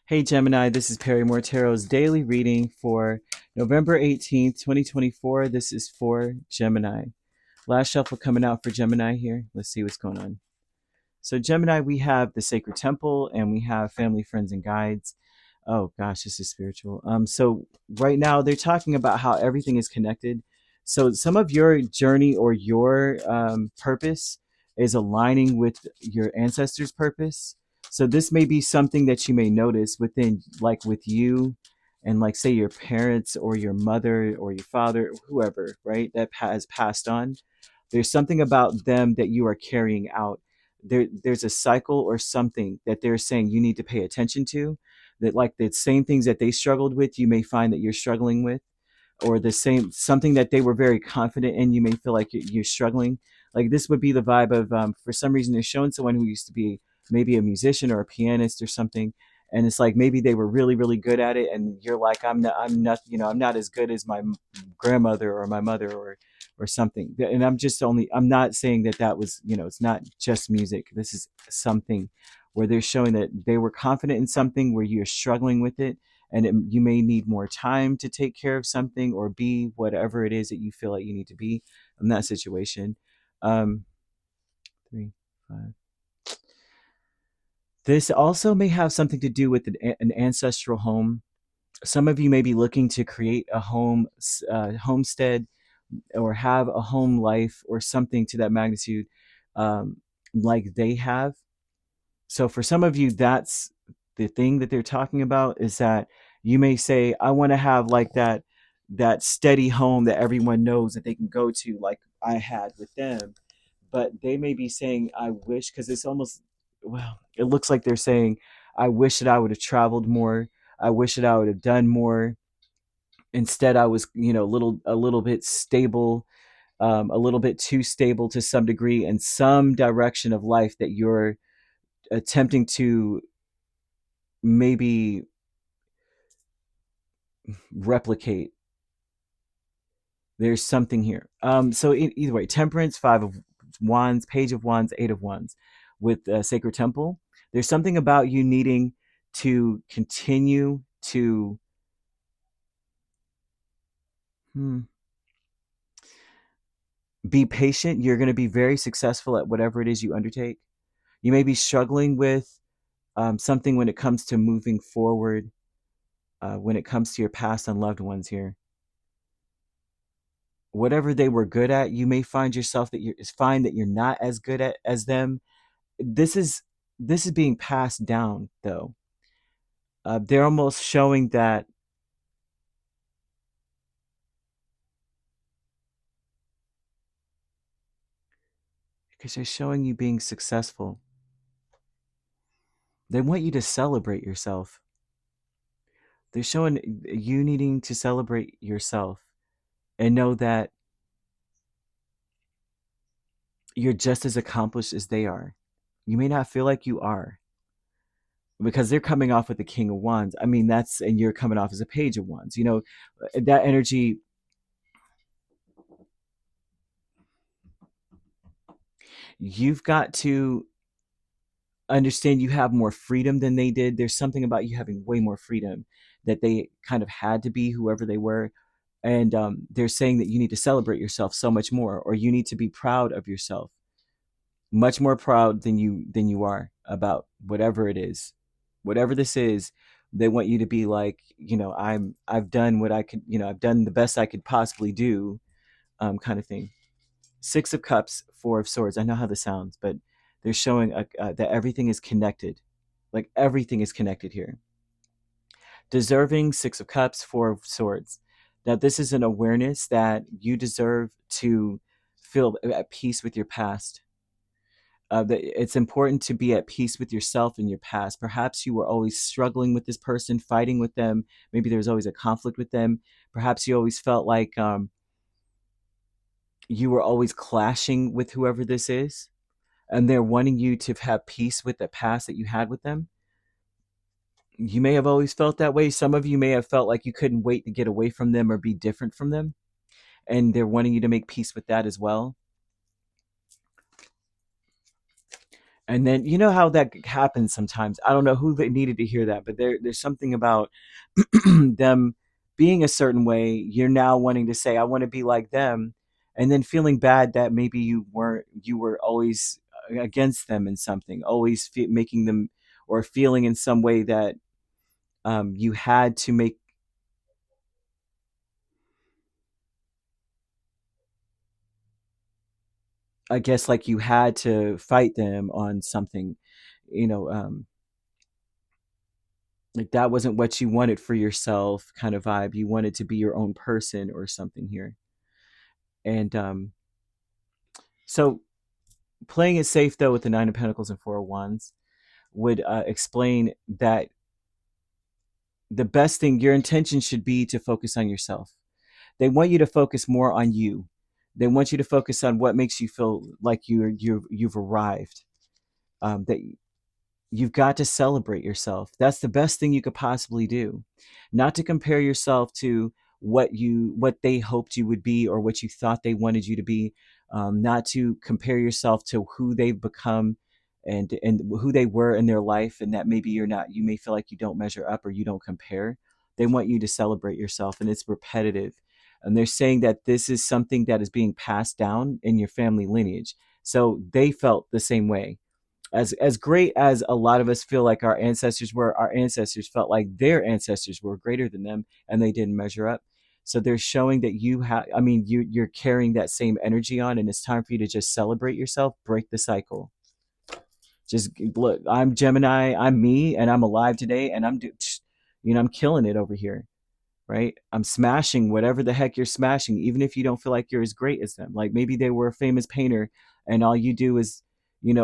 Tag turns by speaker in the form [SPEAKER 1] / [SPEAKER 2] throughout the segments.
[SPEAKER 1] Hey Gemini, this is Perrymore Tarot's daily reading for November 18th, 2024. This is for Gemini. Last shuffle coming out for Gemini here. Let's see what's going on. So Gemini, we have the Sacred Temple and we have family, friends, and guides. Oh gosh, this is spiritual. So right now they're talking about how everything is connected. So some of your journey or your purpose is aligning with your ancestors' purpose. So this may be something that you may notice within, like with you, and like say your parents or your mother or your father, whoever, right, that has passed on. There's something about them that you are carrying out. There's a cycle or something that they're saying you need to pay attention to, that like the same things that they struggled with you may find that you're struggling with, or the same something that they were very confident in you may feel like you're struggling. Like this would be the vibe of for some reason they're showing someone who used to be maybe a musician or a pianist or something, and it's like maybe they were really really good at it and you're like I'm not I'm not as good as my grandmother or my mother or something. And I'm not saying that that was, it's not just music. This is something where they're showing that they were confident in something where you're struggling with it, and you may need more time to take care of something or be whatever it is that you feel like you need to be in that situation. um 3 5. This also may have something to do with an ancestral home. Some of you may be looking to create a homestead, or have a home life or something to that magnitude, um, like they have. So for some of you, that's the thing that they're talking about, is that you may say, I want to have like that steady home that everyone knows that they can go to, like I had with them. But they may be saying, I wish, because it's almost, well, it looks like they're saying, I wish that I would have traveled more. I wish that I would have done more. Instead, I was, a little bit stable, a little bit too stable to some degree in some direction of life that you're attempting to maybe replicate. There's something here. So either way, Temperance, Five of Wands, Page of Wands, Eight of Wands, with Sacred Temple. There's something about you needing to continue to hmm, be patient. You're going to be very successful at whatever it is you undertake. You may be struggling with something when it comes to moving forward, when it comes to your past and loved ones here. Whatever they were good at, you may find yourself that you're not as good at as them. This is being passed down though. They're almost showing that, because they're showing you being successful. They want you to celebrate yourself. They're showing you needing to celebrate yourself and know that you're just as accomplished as they are. You may not feel like you are, because they're coming off with the King of Wands. I mean, and you're coming off as a Page of Wands. That energy. You've got to understand you have more freedom than they did. There's something about you having way more freedom that they kind of had to be, whoever they were. And they're saying that you need to celebrate yourself so much more, or you need to be proud of yourself, much more proud than you are about whatever it is, whatever this is. They want you to be like, I've done what I could, I've done the best I could possibly do, kind of thing. Six of Cups, Four of Swords. I know how this sounds, but they're showing that everything is connected. Like everything is connected here. Deserving, Six of Cups, Four of Swords. Now, this is an awareness that you deserve to feel at peace with your past. That it's important to be at peace with yourself and your past. Perhaps you were always struggling with this person, fighting with them. Maybe there was always a conflict with them. Perhaps you always felt like you were always clashing with whoever this is, and they're wanting you to have peace with the past that you had with them. You may have always felt that way. Some of you may have felt like you couldn't wait to get away from them or be different from them, and they're wanting you to make peace with that as well. And then you know how that happens sometimes. I don't know who they needed to hear that, but there's something about them being a certain way. You're now wanting to say, I want to be like them, and then feeling bad that maybe you weren't. You were always against them in something, always making them or feeling in some way that you had to make. I guess like you had to fight them on something, you know. Like that wasn't what you wanted for yourself, kind of vibe. You wanted to be your own person or something here. And so playing it safe though with the Nine of Pentacles and Four of Wands would explain that the best thing, your intention should be to focus on yourself. They want you to focus more on you. They want you to focus on what makes you feel like you've arrived. That you've got to celebrate yourself. That's the best thing you could possibly do. Not to compare yourself to what they hoped you would be or what you thought they wanted you to be. Not to compare yourself to who they've become and who they were in their life, and that maybe you're not. You may feel like you don't measure up or you don't compare. They want you to celebrate yourself, and it's repetitive. And they're saying that this is something that is being passed down in your family lineage. So they felt the same way. As great as a lot of us feel like our ancestors felt like their ancestors were greater than them and they didn't measure up. So they're showing that you have, I mean, you're carrying that same energy on, and it's time for you to just celebrate yourself, break the cycle. Just look, I'm Gemini, I'm me, and I'm alive today, and I'm killing it over here, right? I'm smashing whatever the heck you're smashing, even if you don't feel like you're as great as them. Like maybe they were a famous painter, and all you do is,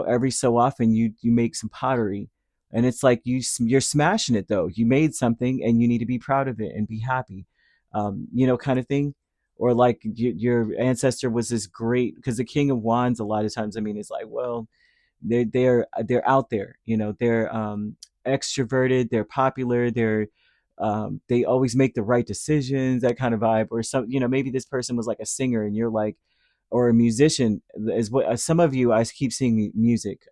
[SPEAKER 1] every so often you make some pottery, and it's like you're smashing it though. You made something, and you need to be proud of it and be happy, kind of thing. Or like your ancestor was this great, because the King of Wands a lot of times, I mean, is like, well, they're out there, they're extroverted, they're popular, they always make the right decisions, that kind of vibe. Or some, maybe this person was like a singer and you're like, or a musician is what some of you, I keep seeing music,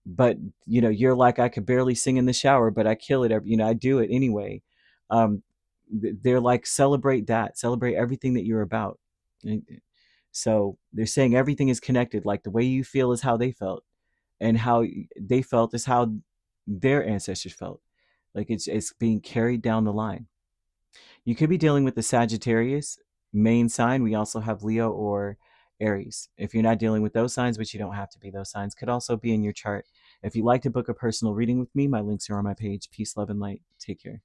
[SPEAKER 1] but you're like, I could barely sing in the shower, but I kill it every, I do it anyway. um they're like, celebrate that, celebrate everything that you're about. And so they're saying everything is connected, like the way you feel is how they felt, and how they felt is how their ancestors felt. Like it's being carried down the line. You could be dealing with the Sagittarius main sign. We also have Leo or Aries. If you're not dealing with those signs, which you don't have to be, those signs could also be in your chart. If you'd like to book a personal reading with me, my links are on my page. Peace, love, and light. Take care.